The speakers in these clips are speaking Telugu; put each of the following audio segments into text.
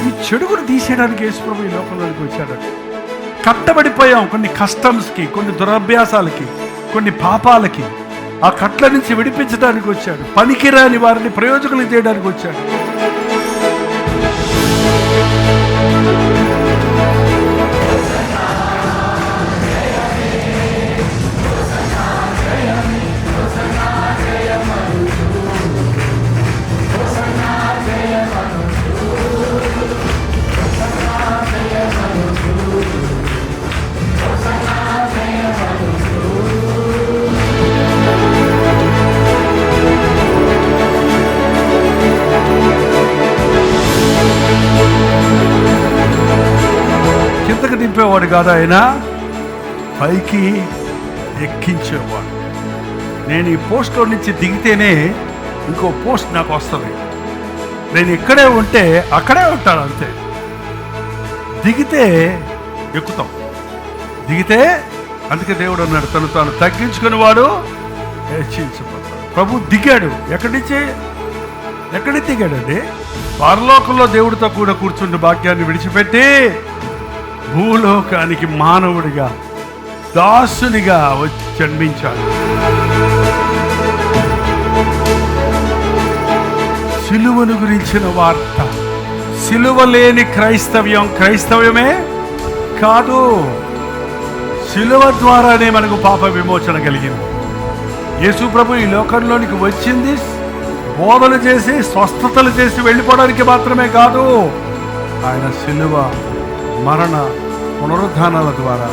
ఈ చెడుగును తీసేయడానికి యేసుప్రభు ఈ లోకంలోకి వచ్చాడు. కట్టబడిపోయాం కొన్ని కస్టమ్స్కి, కొన్ని దురభ్యాసాలకి, కొన్ని పాపాలకి. ఆ కట్ల నుంచి విడిపించడానికి వచ్చాడు. పనికిరాని వారిని ప్రయోజకులు చేయడానికి వచ్చాడు. కిందకి దింపేవాడు కాదు ఆయన, పైకి ఎక్కించేవాడు. నేను ఈ పోస్ట్లో నుంచి దిగితేనే ఇంకో పోస్ట్ నాకు వస్తుంది. నేను ఇక్కడే ఉంటే అక్కడే ఉంటాను అంతే. దిగితే ఎక్కుతాం, దిగితే అందుకే దేవుడు అన్నాడు, తను తాను తగ్గించుకుని వాడు హెచ్చించబడతాడు. ప్రభు దిగాడు. ఎక్కడి దిగాడండి? పరలోకంలో దేవుడితో కూడా కూర్చుండే భాగ్యాన్ని విడిచిపెట్టి భూలోకానికి మానవుడిగా, దాసునిగా వచ్చి జన్మించాడు. సిలువను గురించిన వార్త. సిలువ లేని క్రైస్తవ్యమే కాదు. సిలువ ద్వారానే మనకు పాప విమోచన కలిగింది. యేసు ప్రభు ఈ లోకంలోనికి వచ్చింది బోధన చేసి, స్వస్థతలు చేసి వెళ్ళిపోవడానికి మాత్రమే కాదు. ఆయన సిలువ మరణ పునరుద్ధానాల ద్వారా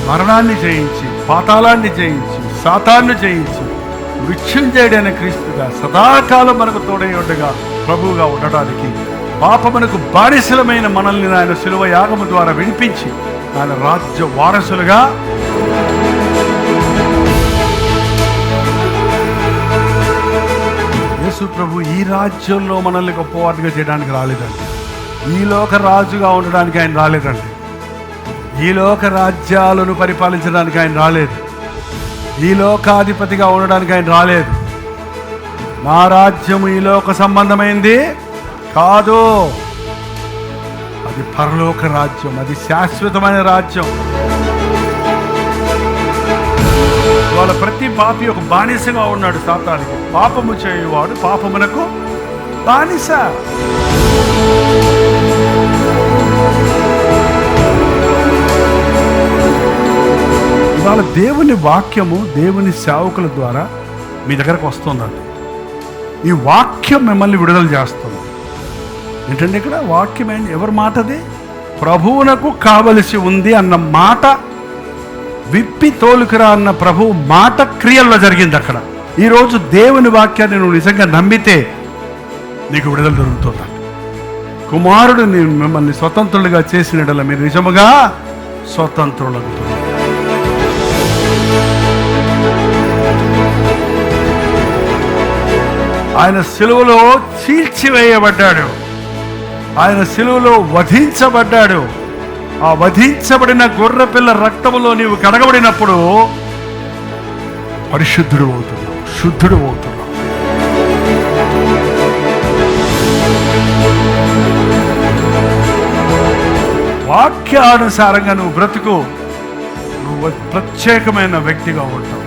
మరణాన్ని జయించి, పాతాళాన్ని జయించి, సాతాన్ని జయించి, మృత్యుంజయుడైన క్రీస్తుగా సదాకాలం మనకు తోడై ఉండగా ప్రభువుగా ఉండడానికి, పాపమునకు బానిసలమైన మనల్ని ఆయన సిలువ యాగము ద్వారా విడిపించి ఆయన రాజ్య వారసులుగా యేసు ప్రభు ఈ రాజ్యంలో మనల్ని గొప్పవాటిగా చేయడానికి రాలేదండి. ఈ లోక రాజుగా ఉండడానికి ఆయన రాలేదండి. ఈ లోక రాజ్యాలను పరిపాలించడానికి ఆయన రాలేదు. ఈ లోకాధిపతిగా ఉండడానికి ఆయన రాలేదు. నా రాజ్యము ఈ లోక సంబంధమైంది కాదు. అది పరలోక రాజ్యం, అది శాశ్వతమైన రాజ్యం. వాళ్ళ ప్రతి పాపి ఒక బానిసగా ఉన్నాడు సాతానికి. పాపము చేయువాడు పాపమునకు బానిస. ఇవాళ దేవుని వాక్యము దేవుని సేవకుల ద్వారా మీ దగ్గరకు వస్తుందండి. ఈ వాక్యం మిమ్మల్ని విడుదల చేస్తుంది. ఏంటంటే ఇక్కడ వాక్యం ఎవరి మాటది? ప్రభువునకు కావలసి ఉంది అన్న మాట విప్పి తోలుకురా అన్న ప్రభువు మాట క్రియల్లో జరిగింది అక్కడ. ఈరోజు దేవుని వాక్యాన్ని నువ్వు నిజంగా నమ్మితే నీకు విడుదల దొరుకుతుందండి. కుమారుడు నేను మిమ్మల్ని స్వతంత్రులుగా చేసినట్ల మీరు నిజముగా స్వతంత్రులు. ఆయన సిలువలో చీల్చివేయబడ్డాడు. ఆయన సిలువలో వధించబడ్డాడు. ఆ వధించబడిన గొర్రెపిల్ల రక్తములో నీవు కడగబడినప్పుడు పరిశుద్ధుడు అవుతున్నావు, శుద్ధుడు అవుతున్నావు. వాక్యానుసారంగా నువ్వు బ్రతుకు, నువ్వు ప్రత్యేకమైన వ్యక్తిగా ఉంటావు.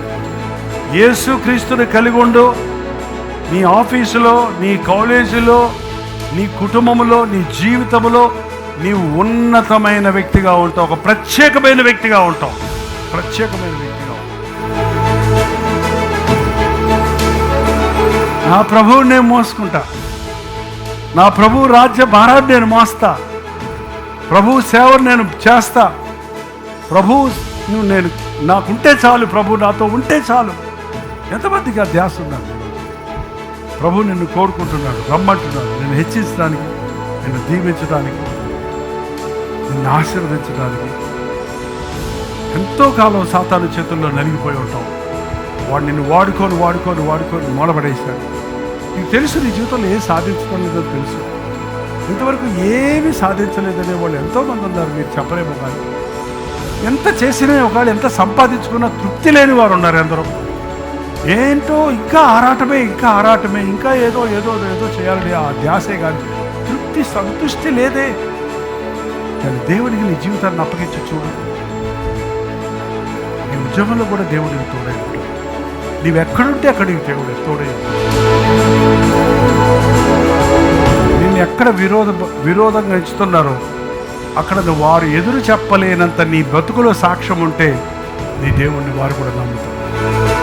యేసుక్రీస్తుని కలిగి ఉండు. నీ ఆఫీసులో, నీ కాలేజీలో, నీ కుటుంబంలో, నీ జీవితంలో నీవు ఉన్నతమైన వ్యక్తిగా ఉంటావు. ఒక ప్రత్యేకమైన వ్యక్తిగా ఉంటావు. ప్రత్యేకమైన వ్యక్తిగా ఉంటావు. నా ప్రభువుని నేను మోసుకుంటా. నా ప్రభు రాజ్య భారాన్ని నేను మోస్తా. ప్రభు సేవను నేను చేస్తా. ప్రభు నేను నాకుంటే చాలు, ప్రభు నాతో ఉంటే చాలు. ఎంతమందికి ఆ ధ్యాస ఉందండి? ప్రభు నిన్ను కోరుకుంటున్నాడు, రమ్మంటున్నాడు. నిన్ను హెచ్చించడానికి, నిన్ను దీవించడానికి, నిన్ను ఆశీర్వదించడానికి. ఎంతో కాలం సాతాను చేతుల్లో నలిగిపోయి ఉంటాం. వాడు నిన్ను వాడుకొని మూలపడేశాడు. నీకు తెలుసు నీ జీవితంలో ఏం సాధించడం లేదో తెలుసు. ఇంతవరకు ఏమీ సాధించలేదనే వాళ్ళు ఎంతోమంది ఉన్నారు. మీరు చెప్పలేము. కానీ ఎంత చేసినా, ఒకవేళ ఎంత సంపాదించుకున్నా తృప్తి లేని వారు ఉన్నారు ఎందరో. ఏంటో ఇంకా ఆరాటమే, ఇంకా ఏదో చేయాలని ఆ ధ్యాసే కానీ సంతృష్టి లేదే. కానీ దేవుడికి నీ జీవితాన్ని అప్పగించి చూడు. నీ ఉద్యోగంలో కూడా దేవుడికి తోడై ఉంటాడు. నీవెక్కడుంటే అక్కడికి దేవుడు తోడై ఉంటాడు. నిన్ను ఎక్కడ విరోధంగా ఎంచుతున్నారో అక్కడ వారు ఎదురు చెప్పలేనంత నీ బతుకులో సాక్ష్యం ఉంటే నీ దేవుణ్ణి వారు కూడా నమ్ముతారు.